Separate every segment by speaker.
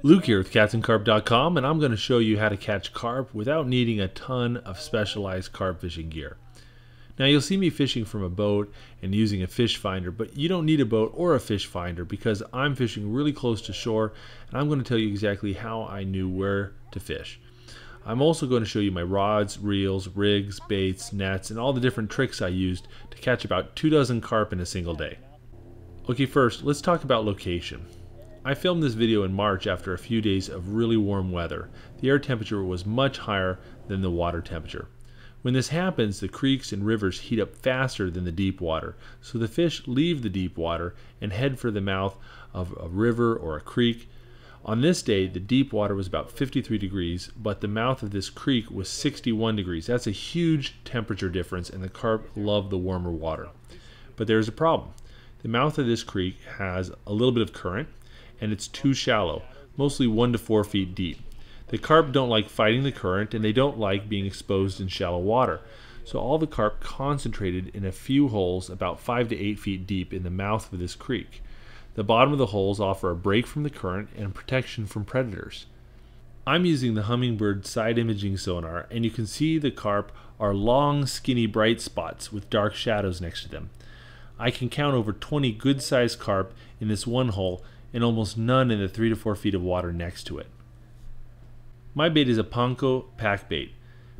Speaker 1: Luke here with CatsandCarp.com, and I'm going to show you how to catch carp without needing a ton of specialized carp fishing gear. Now you'll see me fishing from a boat and using a fish finder, but you don't need a boat or a fish finder because I'm fishing really close to shore, and I'm going to tell you exactly how I knew where to fish. I'm also going to show you my rods, reels, rigs, baits, nets, and all the different tricks I used to catch about 24 carp in a single day. Okay, first let's talk about location. I filmed this video in March after a few days of really warm weather. The air temperature was much higher than the water temperature. When this happens, the creeks and rivers heat up faster than the deep water, so the fish leave the deep water and head for the mouth of a river or a creek. On this day, the deep water was about 53 degrees, but the mouth of this creek was 61 degrees. That's a huge temperature difference, and the carp love the warmer water. But there's a problem. The mouth of this creek has a little bit of current, and it's too shallow, mostly 1 to 4 feet deep. The carp don't like fighting the current, and they don't like being exposed in shallow water. So all the carp concentrated in a few holes about 5 to 8 feet deep in the mouth of this creek. The bottom of the holes offer a break from the current and protection from predators. I'm using the Humminbird side imaging sonar, and you can see the carp are long, skinny, bright spots with dark shadows next to them. I can count over 20 good-sized carp in this one hole, and almost none in the 3 to 4 feet of water next to it. My bait is a Panko pack bait.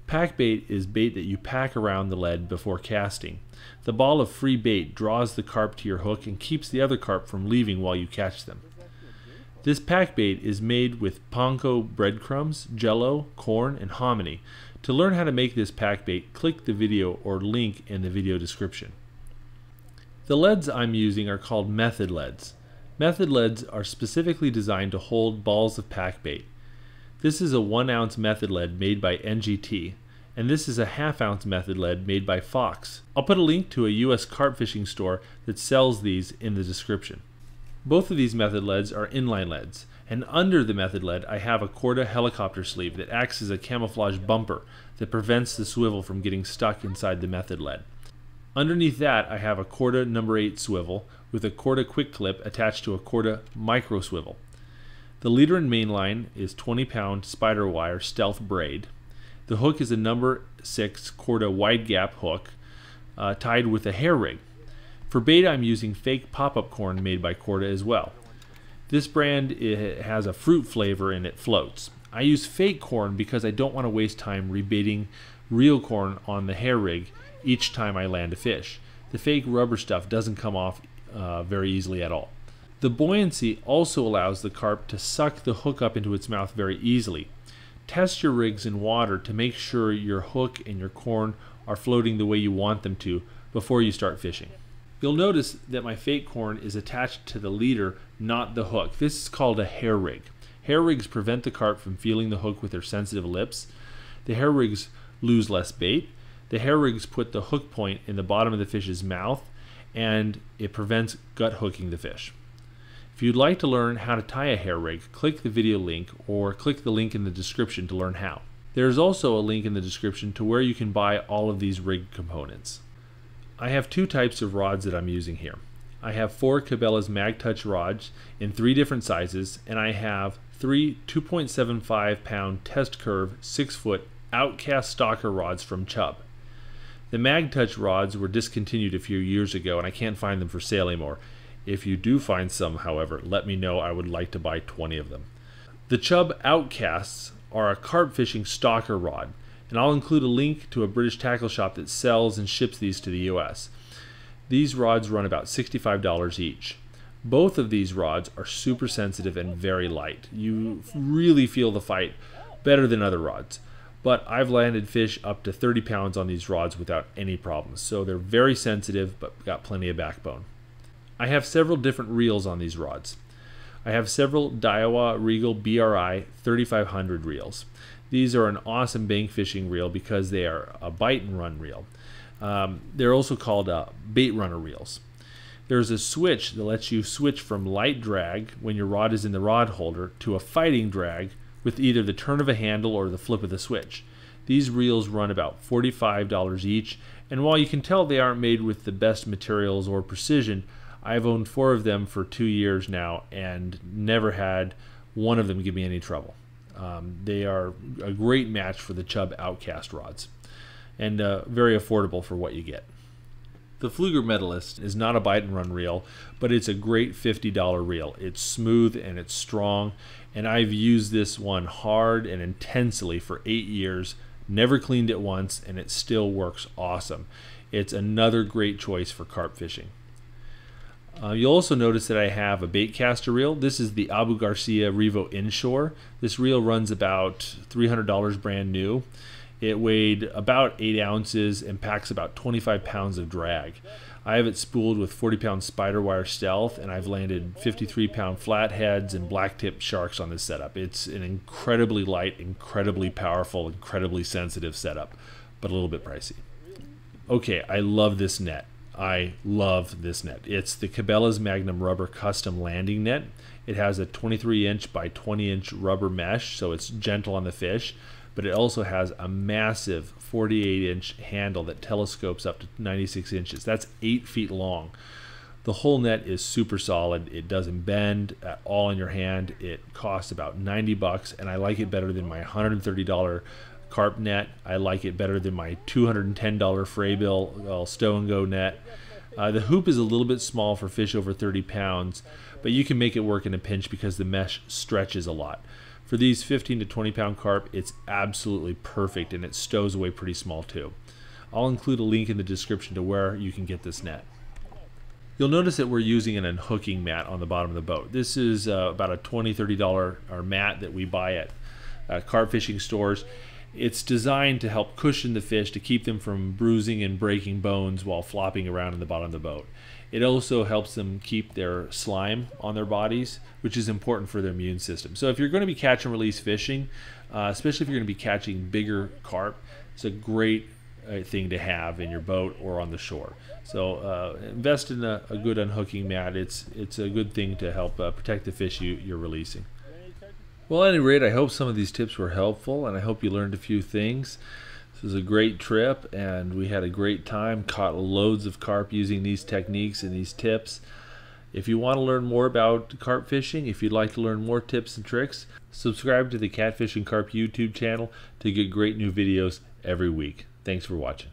Speaker 1: Pack bait is bait that you pack around the lead before casting. The ball of free bait draws the carp to your hook and keeps the other carp from leaving while you catch them. This pack bait is made with Panko breadcrumbs, jello, corn, and hominy. To learn how to make this pack bait, click the video or link in the video description. The leads I'm using are called method leads. Method leads are specifically designed to hold balls of pack bait. This is a 1 ounce method lead made by NGT, and this is a 1/2 ounce method lead made by Fox. I'll put a link to a US carp fishing store that sells these in the description. Both of these method leads are inline leads, and under the method lead I have a Korda helicopter sleeve that acts as a camouflage bumper that prevents the swivel from getting stuck inside the method lead. Underneath that I have a Korda No. 8 swivel with a Korda Kwik clip attached to a Korda micro swivel. The leader and main line is 20-pound spider wire stealth braid. The hook is a No. 6 Korda wide gap hook tied with a hair rig. For bait I'm using fake pop-up corn made by Korda as well. This brand has a fruit flavor and it floats. I use fake corn because I don't want to waste time rebaiting real corn on the hair rig each time I land a fish. The fake rubber stuff doesn't come off very easily at all. The buoyancy also allows the carp to suck the hook up into its mouth very easily. Test your rigs in water to make sure your hook and your corn are floating the way you want them to before you start fishing. You'll notice that my fake corn is attached to the leader, not the hook. This is called a hair rig. Hair rigs prevent the carp from feeling the hook with their sensitive lips. The hair rigs lose less bait. The hair rigs put the hook point in the bottom of the fish's mouth, and it prevents gut hooking the fish. If you'd like to learn how to tie a hair rig, click the video link or click the link in the description to learn how. There's also a link in the description to where you can buy all of these rig components. I have 2 types of rods that I'm using here. I have 4 Cabelas MagTouch rods in 3 different sizes, and I have 3 2.75 pound test curve 6-foot Outkast stalker rods from Chub. The MagTouch rods were discontinued a few years ago and I can't find them for sale anymore. If you do find some, however, let me know. I would like to buy 20 of them. The Chub Outkasts are a carp fishing stalker rod, and I'll include a link to a British tackle shop that sells and ships these to the US. These rods run about $65 each. Both of these rods are super sensitive and very light. You really feel the fight better than other rods. But I've landed fish up to 30 pounds on these rods without any problems, so they're very sensitive but got plenty of backbone. I have several different reels on these rods. I have several Daiwa Regal BRI 3500 reels. These are an awesome bank fishing reel because they are a bite and run reel. They're also called bait runner reels. There's a switch that lets you switch from light drag when your rod is in the rod holder to a fighting drag with either the turn of a handle or the flip of the switch. These reels run about $45 each, and while you can tell they aren't made with the best materials or precision, I've owned 4 of them for 2 years now and never had one of them give me any trouble. They are a great match for the Chub Outkast rods, and very affordable for what you get. The Pflueger Medalist is not a bite and run reel, but it's a great $50 reel. It's smooth and it's strong, and I've used this one hard and intensely for 8 years, never cleaned it once, and it still works awesome. It's another great choice for carp fishing. You'll also notice that I have a bait caster reel. This is the Abu Garcia Revo Inshore. This reel runs about $300 brand new. It weighed about 8 ounces and packs about 25 pounds of drag. I have it spooled with 40-pound spider wire stealth, and I've landed 53-pound flatheads and black-tipped sharks on this setup. It's an incredibly light, incredibly powerful, incredibly sensitive setup, but a little bit pricey. Okay, I love this net. I love this net. It's the Cabelas Magnum rubber custom landing net. It has a 23-inch by 20-inch rubber mesh, so it's gentle on the fish, but it also has a massive 48-inch handle that telescopes up to 96 inches. That's 8 feet long. The whole net is super solid. It doesn't bend at all in your hand. It costs about 90 bucks, and I like it better than my $130 carp net. I like it better than my $210 Fraybill stow and go net. The hoop is a little bit small for fish over 30 pounds, but you can make it work in a pinch because the mesh stretches a lot. For these 15 to 20 pound carp, it's absolutely perfect, and it stows away pretty small too. I'll include a link in the description to where you can get this net. You'll notice that we're using an unhooking mat on the bottom of the boat. This is about a $20, $30 mat that we buy at carp fishing stores. It's designed to help cushion the fish to keep them from bruising and breaking bones while flopping around in the bottom of the boat. It also helps them keep their slime on their bodies, which is important for their immune system. So if you're going to be catch and release fishing, especially if you're going to be catching bigger carp, it's a great thing to have in your boat or on the shore. So invest in a good unhooking mat. It's a good thing to help protect the fish you're releasing. Well, at any rate, I hope some of these tips were helpful, and I hope you learned a few things. This was a great trip, and we had a great time. Caught loads of carp using these techniques and these tips. If you want to learn more about carp fishing, if you'd like to learn more tips and tricks, subscribe to the Catfish and Carp YouTube channel to get great new videos every week. Thanks for watching.